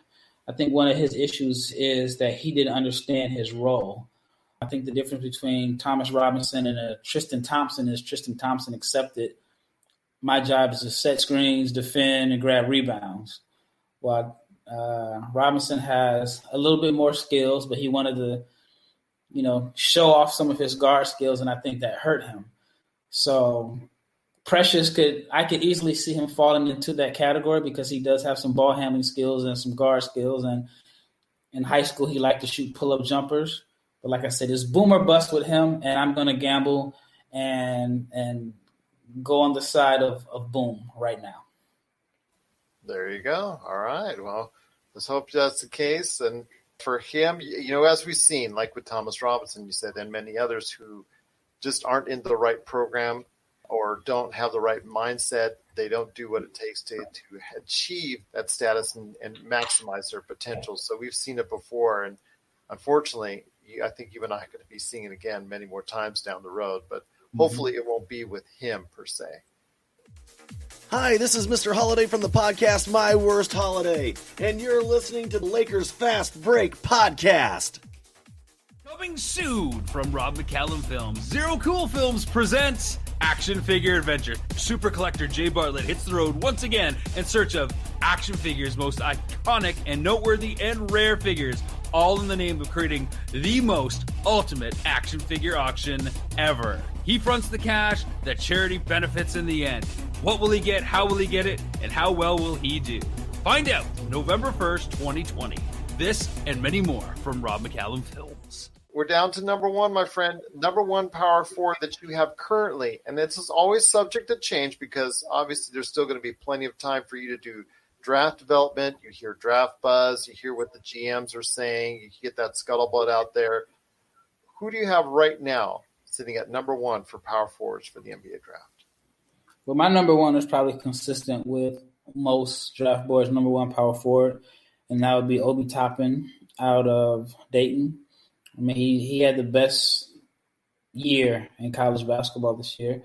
Speaker 2: I think one of his issues is that he didn't understand his role. I think the difference between Thomas Robinson and Tristan Thompson is Tristan Thompson accepted, my job is to set screens, defend, and grab rebounds. While Robinson has a little bit more skills, but he wanted to, show off some of his guard skills, and I think that hurt him. So Precious I could easily see him falling into that category, because he does have some ball handling skills and some guard skills. And in high school, he liked to shoot pull-up jumpers. But like I said, it's boom or bust with him, and I'm going to gamble and go on the side of boom right now.
Speaker 1: There you go. All right. Well, let's hope that's the case. And for him, as we've seen, like with Thomas Robinson, you said, and many others who just aren't in the right program or don't have the right mindset, they don't do what it takes to achieve that status and maximize their potential. So we've seen it before, and unfortunately, I think you and I are going to be seeing it again many more times down the road, but hopefully it won't be with him per se.
Speaker 8: Hi, this is Mr. Holiday from the podcast My Worst Holiday, and you're listening to the Lakers Fast Break Podcast.
Speaker 9: Coming soon from Rob McCallum Films, Zero Cool Films presents Action Figure Adventure. Super collector Jay Bartlett hits the road once again in search of action figures' most iconic and noteworthy and rare figures, all in the name of creating the most ultimate action figure auction ever. He fronts the cash that charity benefits in the end. What will he get? How will he get it? And how well will he do? Find out November 1st, 2020. This and many more from Rob McCallum Films.
Speaker 1: We're down to number 1, my friend. Number 1 power forward that you have currently. And this is always subject to change, because obviously there's still going to be plenty of time for you to do draft development. You hear draft buzz. You hear what the GMs are saying. You get that scuttlebutt out there. Who do you have right now sitting at number 1 for power forwards for the NBA draft?
Speaker 2: Well, my number 1 is probably consistent with most draft boards' number 1 power forward, and that would be Obi Toppin out of Dayton. I mean, he had the best year in college basketball this year.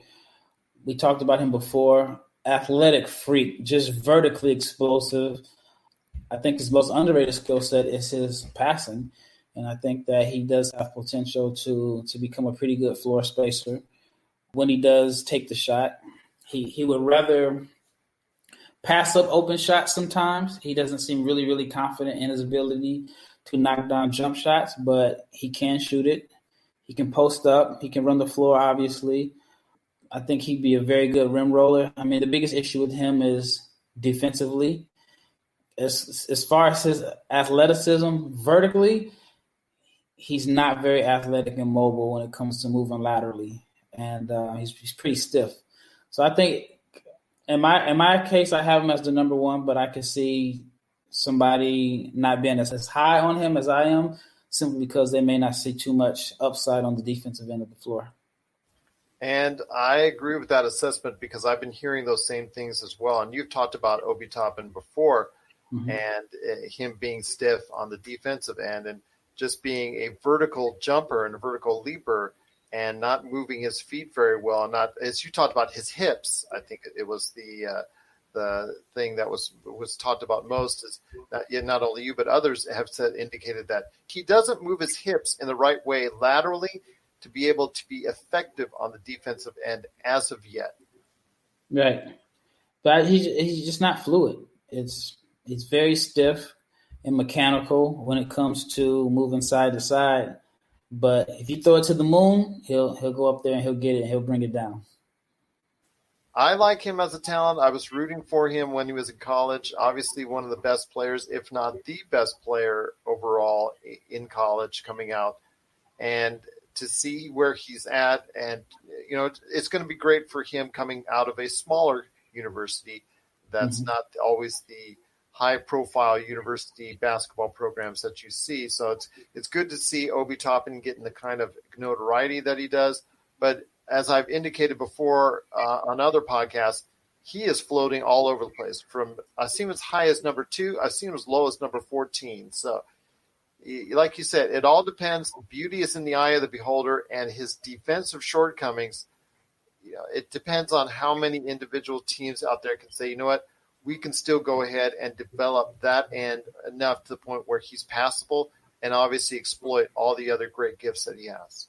Speaker 2: We talked about him before. Athletic freak, just vertically explosive. I think his most underrated skill set is his passing, and I think that he does have potential to become a pretty good floor spacer when he does take the shot. He would rather pass up open shots sometimes. He doesn't seem really, really confident in his ability to knock down jump shots, but he can shoot it. He can post up. He can run the floor, obviously. I think he'd be a very good rim roller. I mean, the biggest issue with him is defensively. As far as his athleticism vertically, he's not very athletic and mobile when it comes to moving laterally, and he's pretty stiff. So I think in my case, I have him as the number one, but I could see somebody not being as high on him as I am, simply because they may not see too much upside on the defensive end of the floor.
Speaker 1: And I agree with that assessment because I've been hearing those same things as well. And you've talked about Obi Toppin before, and him being stiff on the defensive end and just being a vertical jumper and a vertical leaper and not moving his feet very well. And not, as you talked about, his hips. I think it was the thing that was talked about most is not only you, but others have indicated that he doesn't move his hips in the right way laterally to be able to be effective on the defensive end as of yet.
Speaker 2: Right. But he's just not fluid. It's very stiff and mechanical when it comes to moving side to side. But if you throw it to the moon, he'll go up there and he'll get it and he'll bring it down.
Speaker 1: I like him as a talent. I was rooting for him when he was in college. Obviously one of the best players, if not the best player overall in college coming out. And to see where he's at, and, you know, it's going to be great for him coming out of a smaller university that's not always the high-profile university basketball programs that you see. So it's good to see Obi Toppin getting the kind of notoriety that he does. But as I've indicated before on other podcasts, he is floating all over the place. I've seen him as high as number 2. I've seen him as low as number 14. So like you said, it all depends. Beauty is in the eye of the beholder, and his defensive shortcomings, you know, it depends on how many individual teams out there can say, you know what, we can still go ahead and develop that end enough to the point where he's passable and obviously exploit all the other great gifts that he has.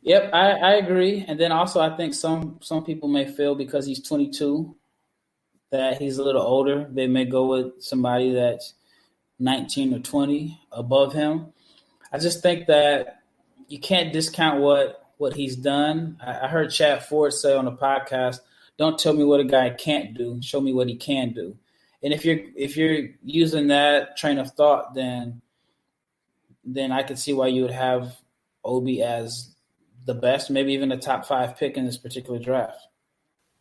Speaker 2: Yep, I agree. And then also I think some people may feel because he's 22 that he's a little older. They may go with somebody that's 19 or 20 above him. I just think that you can't discount what he's done. I heard Chad Ford say on the podcast, "Don't tell me what a guy can't do. Show me what he can do." And if you're using that train of thought, then I could see why you would have Obi as the best, maybe even a top 5 pick in this particular draft.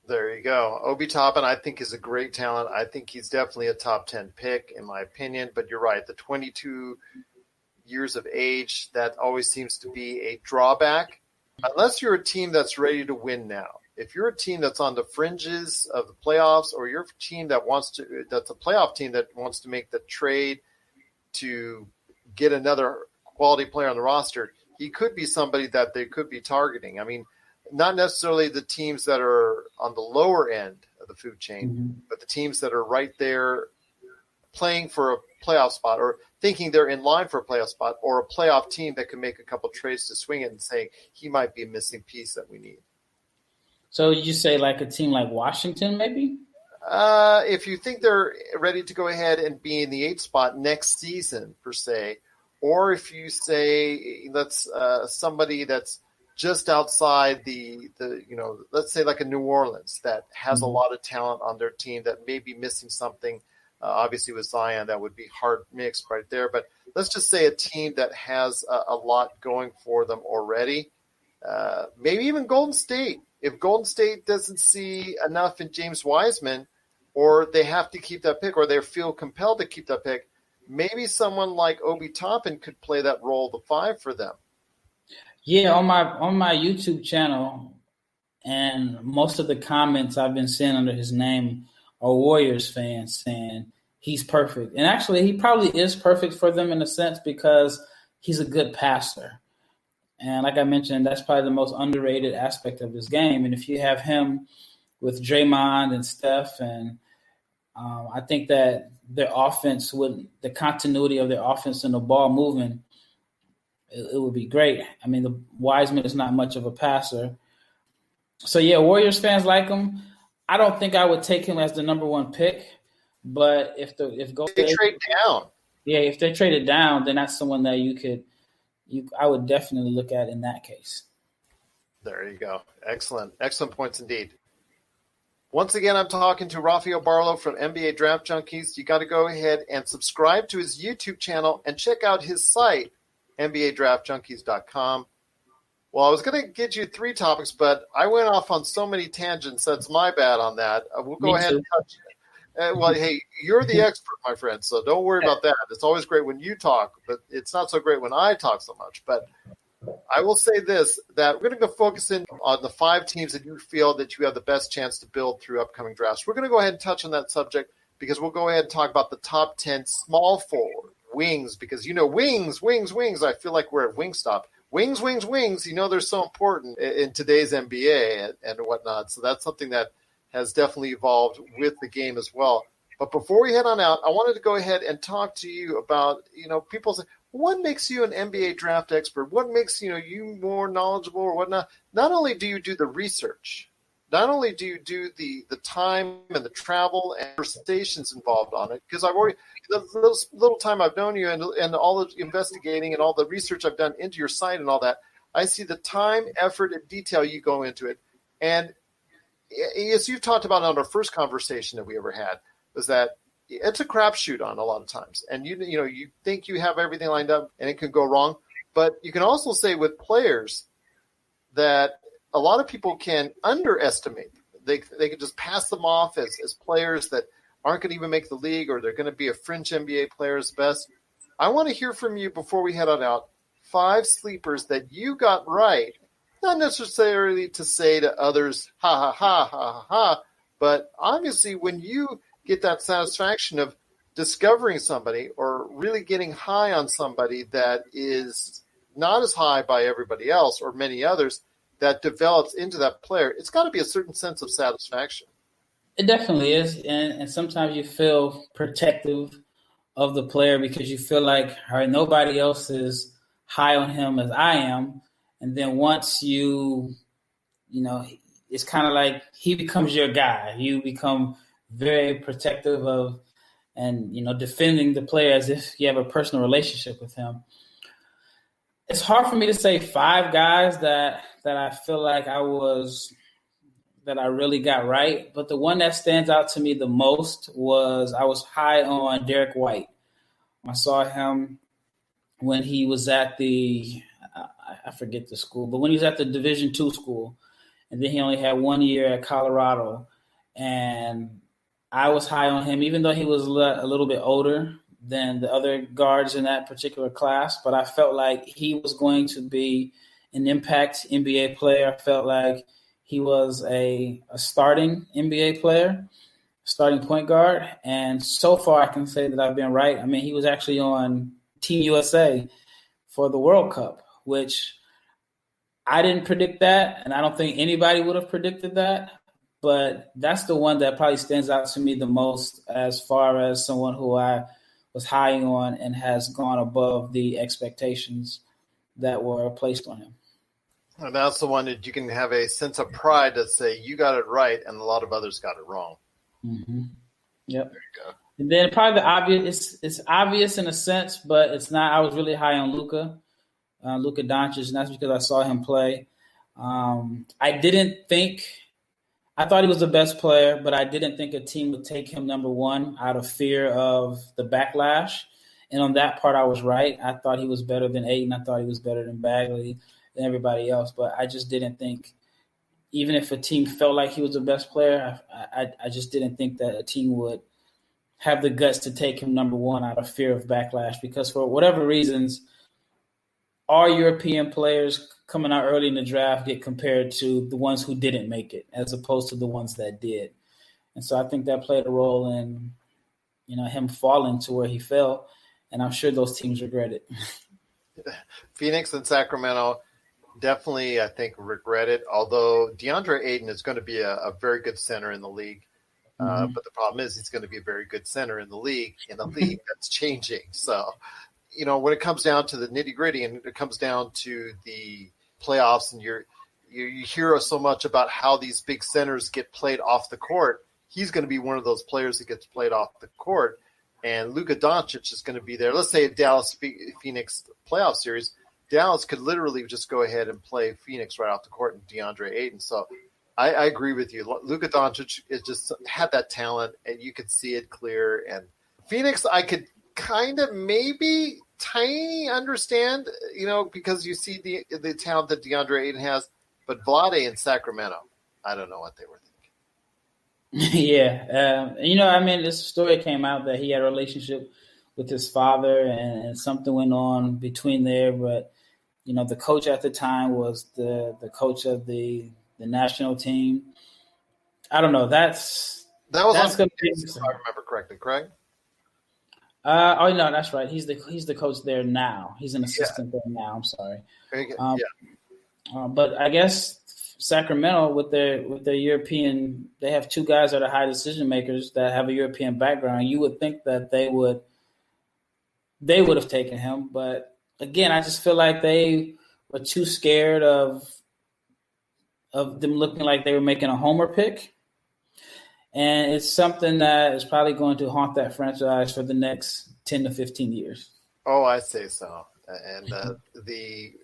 Speaker 1: There you go. Obi Toppin, I think, is a great talent. I think he's definitely a top 10 pick, in my opinion. But you're right. The 22 years of age, that always seems to be a drawback. Unless you're a team that's ready to win now. If you're a team that's on the fringes of the playoffs, or you're a team that's a playoff team that wants to make the trade to get another quality player on the roster, he could be somebody that they could be targeting. I mean, not necessarily the teams that are on the lower end of the food chain, but the teams that are right there playing for a playoff spot or thinking they're in line for a playoff spot, or a playoff team that can make a couple trades to swing it and say he might be a missing piece that we need.
Speaker 2: So you say like a team like Washington, maybe?
Speaker 1: If you think they're ready to go ahead and be in the 8th spot next season, per se, or if you say that's somebody that's just outside the let's say like a New Orleans that has a lot of talent on their team that may be missing something. Obviously with Zion, that would be hard mixed right there. But let's just say a team that has a lot going for them already. Maybe even Golden State. If Golden State doesn't see enough in James Wiseman, or they have to keep that pick, or they feel compelled to keep that pick, maybe someone like Obi Toppin could play that role, the 5 for them.
Speaker 2: Yeah, on my YouTube channel, and most of the comments I've been seeing under his name are Warriors fans saying he's perfect. And actually, he probably is perfect for them in a sense because he's a good passer. And like I mentioned, that's probably the most underrated aspect of his game. And if you have him with Draymond and Steph, and I think that their offense, with the continuity of their offense and the ball moving, it would be great. I mean, the Wiseman is not much of a passer. So yeah, Warriors fans like him. I don't think I would take him as the number one pick, but if
Speaker 1: they trade down,
Speaker 2: if they traded down, then that's someone that I would definitely look at in that case.
Speaker 1: There you go. Excellent points indeed. Once again, I'm talking to Rafael Barlowe from NBA Draft Junkies. You got to go ahead and subscribe to his YouTube channel and check out his site, NBADraftJunkies.com. Well, I was going to get you 3 topics, but I went off on so many tangents. That's my bad on that. We'll go ahead and touch it. Well, hey, you're the expert, my friend, so don't worry about that. It's always great when you talk, but it's not so great when I talk so much. But I will say this, that we're going to go focus in on the 5 teams that you feel that you have the best chance to build through upcoming drafts. We're going to go ahead and touch on that subject because we'll go ahead and talk about the top 10 small forward wings because, wings. I feel like we're at Wingstop. Wings. They're so important in today's NBA and whatnot. So that's something that has definitely evolved with the game as well. But before we head on out, I wanted to go ahead and talk to you about, people say, what makes you an NBA draft expert? What makes, you more knowledgeable or whatnot? Not only do you do the research, not only do you do the time and the travel and conversations involved on it, because I've already, the little time I've known you and all the investigating and all the research I've done into your site and all that, I see the time, effort, and detail you go into it. And as you've talked about on our first conversation that we ever had, was that it's a crapshoot on a lot of times. And you think you have everything lined up and it can go wrong. But you can also say with players that a lot of people can underestimate. They can just pass them off as players that aren't going to even make the league or they're going to be a fringe NBA player's best. I want to hear from you before we head on out 5 sleepers that you got right. Not necessarily to say to others, ha, ha, ha, ha, ha, ha. But obviously when you get that satisfaction of discovering somebody or really getting high on somebody that is not as high by everybody else or many others that develops into that player, it's got to be a certain sense of satisfaction.
Speaker 2: It definitely is. And sometimes you feel protective of the player because you feel like, all right, nobody else is high on him as I am. And then once it's kind of like he becomes your guy. You become very protective of and, defending the player as if you have a personal relationship with him. It's hard for me to say 5 guys that I feel like that I really got right. But the one that stands out to me the most was I was high on Derek White. I saw him when he was at I forget the school, but when he was at the Division II school, and then he only had 1 year at Colorado. And I was high on him, even though he was a little bit older than the other guards in that particular class. But I felt like he was going to be an impact NBA player. I felt like he was a starting NBA player, starting point guard. And so far I can say that I've been right. I mean, he was actually on Team USA for the World Cup, which I didn't predict that. And I don't think anybody would have predicted that. But that's the one that probably stands out to me the most as far as someone who I was high on and has gone above the expectations that were placed on him.
Speaker 1: And that's the one that you can have a sense of pride to say you got it right and a lot of others got it wrong.
Speaker 2: Mm-hmm. Yep.
Speaker 1: There you go.
Speaker 2: And then probably the obvious, it's obvious in a sense, but it's not. I was really high on Luka Doncic, and that's because I saw him play. I thought he was the best player, but I didn't think a team would take him number 1 out of fear of the backlash. And on that part, I was right. I thought he was better than Ayton. I thought he was better than Bagley, than everybody else. But I just didn't think, even if a team felt like he was the best player, I just didn't think that a team would have the guts to take him number 1 out of fear of backlash. Because for whatever reasons, all European players coming out early in the draft get compared to the ones who didn't make it as opposed to the ones that did. And so I think that played a role in, him falling to where he fell. And I'm sure those teams regret it.
Speaker 1: Phoenix and Sacramento definitely, I think, regret it. Although DeAndre Ayton is going to be a very good center in the league.
Speaker 2: Mm-hmm.
Speaker 1: But the problem is he's going to be a very good center in a league that's changing. So, when it comes down to the nitty gritty and it comes down to the playoffs and you hear so much about how these big centers get played off the court. He's going to be one of those players that gets played off the court. And Luka Doncic is going to be there. Let's say a Dallas-Phoenix playoff series. Dallas could literally just go ahead and play Phoenix right off the court and DeAndre Ayton. So I agree with you. Luka Doncic is just had that talent, and you could see it clear. And Phoenix, I could kind of maybe tiny understand, because you see the talent that DeAndre Ayton has. But Vlade in Sacramento, I don't know what they were thinking.
Speaker 2: Yeah. This story came out that he had a relationship with his father and something went on between there. But, the coach at the time was the coach of the national team. I don't know. That was
Speaker 1: on if I remember correctly, correct?
Speaker 2: No, that's right. He's the coach there now. He's an assistant there now. I'm sorry. But I guess Sacramento with their European, they have two guys that are high decision makers that have a European background. You would think that they would have taken him, but again, I just feel like they were too scared of them looking like they were making a homer pick. And it's something that is probably going to haunt that franchise for the next 10 to 15 years.
Speaker 1: Oh, I'd say so. And the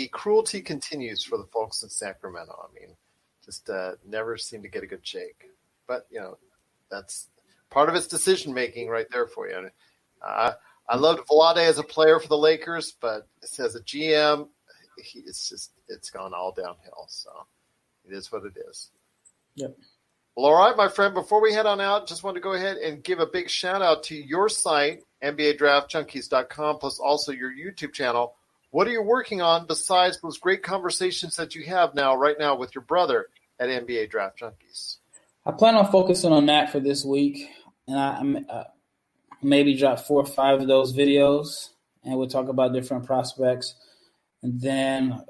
Speaker 1: cruelty continues for the folks in Sacramento. I mean, just never seem to get a good shake. But, that's part of its decision-making right there for you. I loved Vlade as a player for the Lakers, but as a GM, it's gone all downhill. So it is what it is.
Speaker 2: Yep.
Speaker 1: Well, all right, my friend, before we head on out, just want to go ahead and give a big shout-out to your site, NBADraftJunkies.com, plus also your YouTube channel. What are you working on besides those great conversations that you have right now with your brother at NBA Draft Junkies?
Speaker 2: I plan on focusing on that for this week, and I maybe drop 4 or 5 of those videos, and we'll talk about different prospects, and then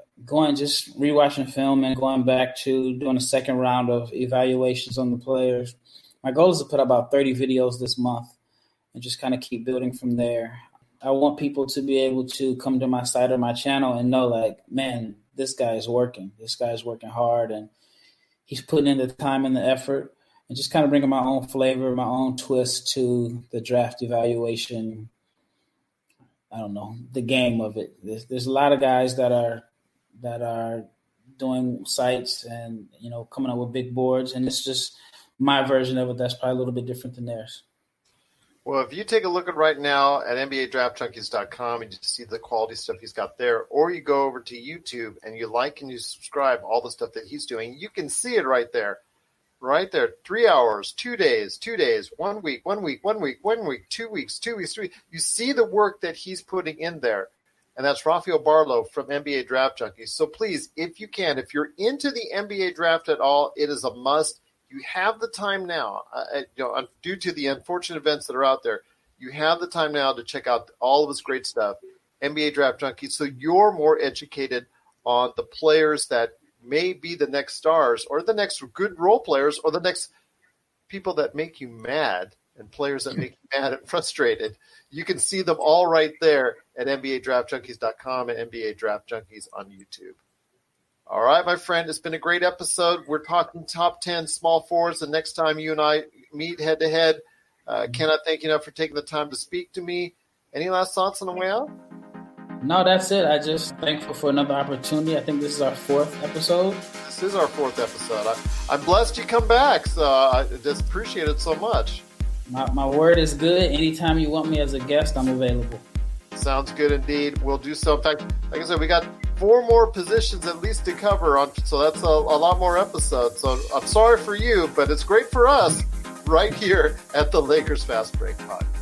Speaker 2: just rewatching film and going back to doing a second round of evaluations on the players. My goal is to put about 30 videos this month and just kind of keep building from there. I want people to be able to come to my site or my channel and know, like, man, this guy is working. This guy is working hard, and he's putting in the time and the effort, and just kind of bringing my own flavor, my own twist to the draft evaluation. I don't know, the game of it. There's a lot of guys that are doing sites and, coming up with big boards, and it's just my version of it that's probably a little bit different than theirs.
Speaker 1: Well, if you take a look at right now at NBADraftJunkies.com and you see the quality stuff he's got there, or you go over to YouTube and you like and you subscribe all the stuff that he's doing, you can see it right there. Right there. 3 hours, 2 days, 2 days, 1 week, 1 week, 1 week, 1 week, 2 weeks, 2 weeks, 3 weeks. You see the work that he's putting in there. And that's Rafael Barlowe from NBA Draft Junkies. So please, if you can, if you're into the NBA draft at all, it is a must. You have the time now, due to the unfortunate events that are out there, you have the time now to check out all of his great stuff, NBA Draft Junkies, so you're more educated on the players that may be the next stars or the next good role players or the next people that make you mad and players that make you mad and frustrated. You can see them all right there at NBADraftJunkies.com and NBA Draft Junkies on YouTube. All right, my friend, it's been a great episode. We're talking top 10 small forwards. The next time you and I meet head-to-head, cannot thank you enough for taking the time to speak to me. Any last thoughts on the way out?
Speaker 2: No, that's it. I just thankful for another opportunity. I think this is our 4th episode.
Speaker 1: This is our 4th episode. I'm blessed you come back, so I just appreciate it so much.
Speaker 2: My word is good. Anytime you want me as a guest, I'm available.
Speaker 1: Sounds good indeed. We'll do so. In fact, like I said, we got 4 more positions at least to cover on, so that's a lot more episodes. So I'm sorry for you, but it's great for us right here at the Lakers Fast Break Podcast.